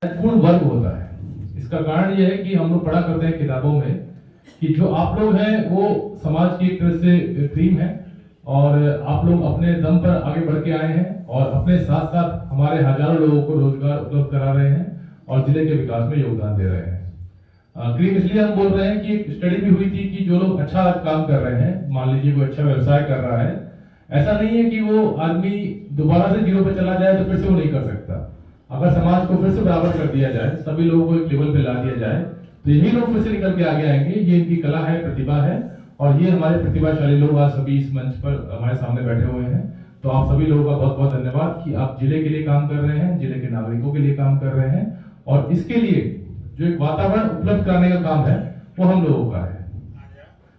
महत्वपूर्ण वर्ग होता है। इसका कारण यह है कि हम लोग पढ़ा करते हैं किताबों में कि जो आप लोग हैं वो समाज की एक तरह से क्रीम है और आप लोग अपने दम पर आगे बढ़ के आए हैं और अपने साथ साथ हमारे हजारों लोगों को रोजगार उपलब्ध करा रहे हैं और जिले के विकास में योगदान दे रहे हैं। क्रीम इसलिए हम बोल रहे हैं कि एक स्टडी भी हुई थी कि जो लोग अच्छा काम कर रहे हैं, मान लीजिए कोई अच्छा व्यवसाय कर रहा है, ऐसा नहीं है कि वो आदमी दोबारा से जीरो पे चला जाए तो फिर से वो नहीं कर सकता। अगर समाज को फिर से बराबर कर दिया जाए, सभी लोगों को एक लेवल पे ला दिया जाए, तो यही लोग फिर से निकल के आगे आएंगे। ये इनकी कला है, प्रतिभा है और ये हमारे प्रतिभाशाली लोग आज सभी इस मंच पर हमारे सामने बैठे हुए हैं। तो आप सभी लोगों का बहुत बहुत धन्यवाद कि आप जिले के लिए काम कर रहे हैं, जिले के नागरिकों के लिए काम कर रहे हैं और इसके लिए जो एक वातावरण उपलब्ध कराने का काम है वो हम लोगों का है।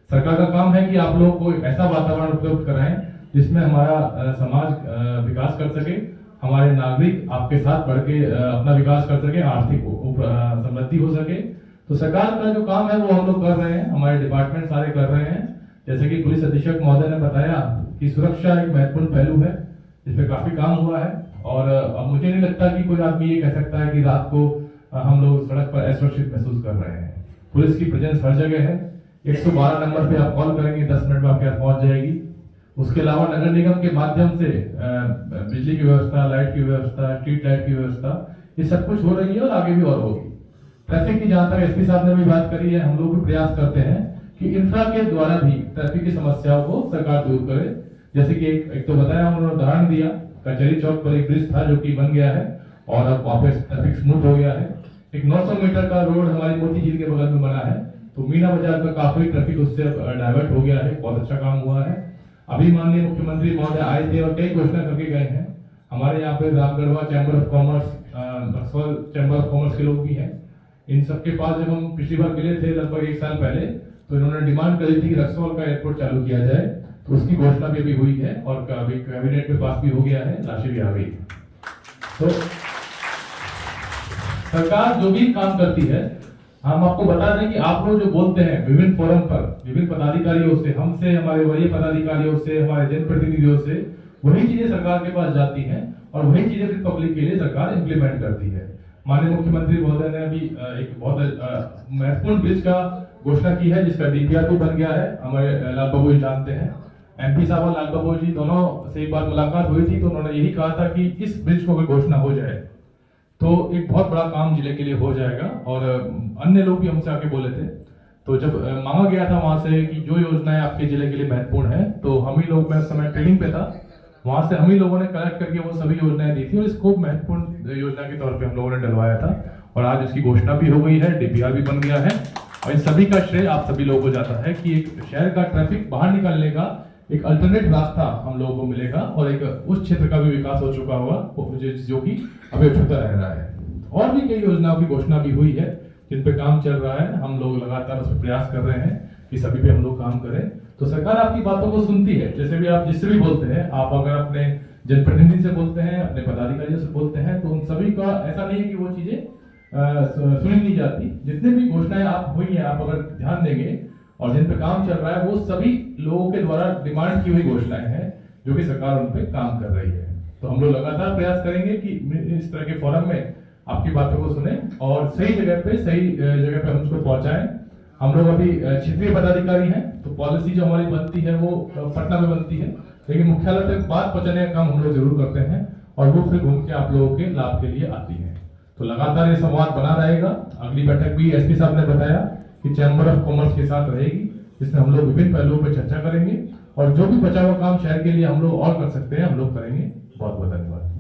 सरकार का काम है कि आप लोग को ऐसा वातावरण उपलब्ध कराएं जिसमें हमारा समाज विकास कर सके, हमारे नागरिक आपके साथ बढ़ के अपना विकास कर सके, आर्थिक समृद्धि हो सके। तो सरकार का जो काम है वो हम लोग कर रहे हैं, हमारे डिपार्टमेंट सारे कर रहे हैं। जैसे कि पुलिस अधीक्षक महोदय ने बताया कि सुरक्षा एक महत्वपूर्ण पहलू है, इस पे काफी काम हुआ है और अब मुझे नहीं लगता कि कोई आदमी ये कह सकता है कि रात को हम लोग सड़क पर असुरक्षित महसूस कर रहे हैं। पुलिस की प्रेजेंस हर जगह है। 112 नंबर पे आप कॉल करेंगे, 10 मिनट में आपके पास पहुंच जाएगी। उसके अलावा नगर निगम के माध्यम से बिजली की व्यवस्था, लाइट की व्यवस्था, स्ट्रीट लाइट की व्यवस्था, ये सब कुछ हो रही है और आगे भी और होगी। ट्रैफिक की जहां तक एसपी साहब ने भी बात करी है, हम लोग भी प्रयास करते हैं कि इंफ्रा के द्वारा भी ट्रैफिक की समस्याओं को सरकार दूर करे। जैसे कि एक तो बताया, उन्होंने उदाहरण दिया, कचहरी चौक पर एक ब्रिज था जो कि बन गया है और अब वापस ट्रैफिक स्मूथ हो गया है। एक 900 मीटर का रोड हमारी मोती झील के बगल में बना है, तो मीना बाजार का काफी ट्रैफिक उससे डाइवर्ट हो गया है, बहुत अच्छा काम हुआ है। अभी माननीय मुख्यमंत्री महोदय आए थे और कई घोषणा करके गए हैं। हमारे यहाँ पे Ramgarhwa chamber of commerce, Naxal chamber of commerce के लोग भी हैं। इन सबके पास जब हम पिछली बार मिले थे लगभग 1 साल पहले, तो इन्होंने डिमांड करी थी कि रक्सौल का एयरपोर्ट चालू किया जाए, तो उसकी घोषणा भी अभी हुई है और अभी कैबिनेट में पास भी हो गया है, राशि भी आ गई। तो सरकार जो भी काम करती है, हम आपको बता दें कि आप लोग जो बोलते हैं विभिन्न फोरम पर, विभिन्न पदाधिकारियों से, हमसे, हमारे वरीय पदाधिकारियों से, हमारे जनप्रतिनिधियों से, वही चीजें सरकार के पास जाती हैं और वही चीजें फिर पब्लिक के लिए सरकार इंप्लीमेंट करती है। माननीय मुख्यमंत्री महोदय ने अभी एक बहुत महत्वपूर्ण ब्रिज का घोषणा की है जिसका DPR भी बन गया है, हमारे लाल बाबू जी जानते हैं। MP साहब और लाल बाबू जी दोनों से एक बार मुलाकात हुई थी, तो उन्होंने यही कहा था कि इस ब्रिज को अगर घोषणा हो जाए तो एक बहुत बड़ा काम जिले के लिए हो जाएगा। और अन्य लोग भी हमसे आके बोले थे, तो जब मांगा गया था वहां से कि जो योजनाएं आपके जिले के लिए महत्वपूर्ण है, तो हम ही लोग, मैं उस समय ट्रेनिंग पे था, वहां से हम ही लोगों ने कलेक्ट करके वो सभी योजनाएं दी थी और इसको महत्वपूर्ण योजना के तौर पे हम लोगों ने डलवाया था और आज उसकी घोषणा भी हो गई है, DPR भी बन गया है। और इन सभी का श्रेय आप सभी लोगों को जाता है कि एक शहर का ट्रैफिक बाहर निकालने का एक अल्टरनेट रास्ता हम लोगों को मिलेगा और एक उस क्षेत्र का भी विकास हो चुका होगा जो कि अभी अछूता रह रहा है। और भी कई योजनाओं की घोषणा भी हुई है जिन पे काम चल रहा है, हम लोग लगातार उस पर प्रयास कर रहे हैं कि सभी पे हम लोग काम करें। तो सरकार आपकी बातों को सुनती है, जैसे भी आप जिससे भी बोलते हैं, आप अगर अपने जनप्रतिनिधि से बोलते हैं, अपने पदाधिकारियों से बोलते हैं, तो उन सभी का ऐसा नहीं है कि वो चीजें सुनी नहीं जाती। जितने भी घोषणाएं आप हुई है, आप अगर ध्यान देंगे और जिन पे काम चल रहा है, वो सभी लोगों के द्वारा डिमांड की हुई घोषणाएं हैं जो कि सरकार उन पे काम कर रही है। तो हम लोग लगातार प्रयास करेंगे कि इस तरह के फोरम में आपकी बातों को सुने और सही जगह पे हम उसको पहुंचाएं। हम लोग अभी क्षेत्रीय पदाधिकारी हैं, तो पॉलिसी जो हमारी बनती है वो पटना में बनती है, लेकिन मुख्यालय तक बात पहुंचाने का काम हम लोग जरूर करते हैं और वो फिर घूम के आप लोगों के लाभ के लिए आती है। तो लगातार ये संवाद बना रहेगा। अगली बैठक भी SP साहब ने बताया कि चैम्बर ऑफ कॉमर्स के साथ रहेगी, जिसमें हम लोग विभिन्न पहलुओं पर चर्चा करेंगे और जो भी बचा हुआ काम शहर के लिए हम लोग और कर सकते हैं, हम लोग करेंगे। बहुत बहुत धन्यवाद।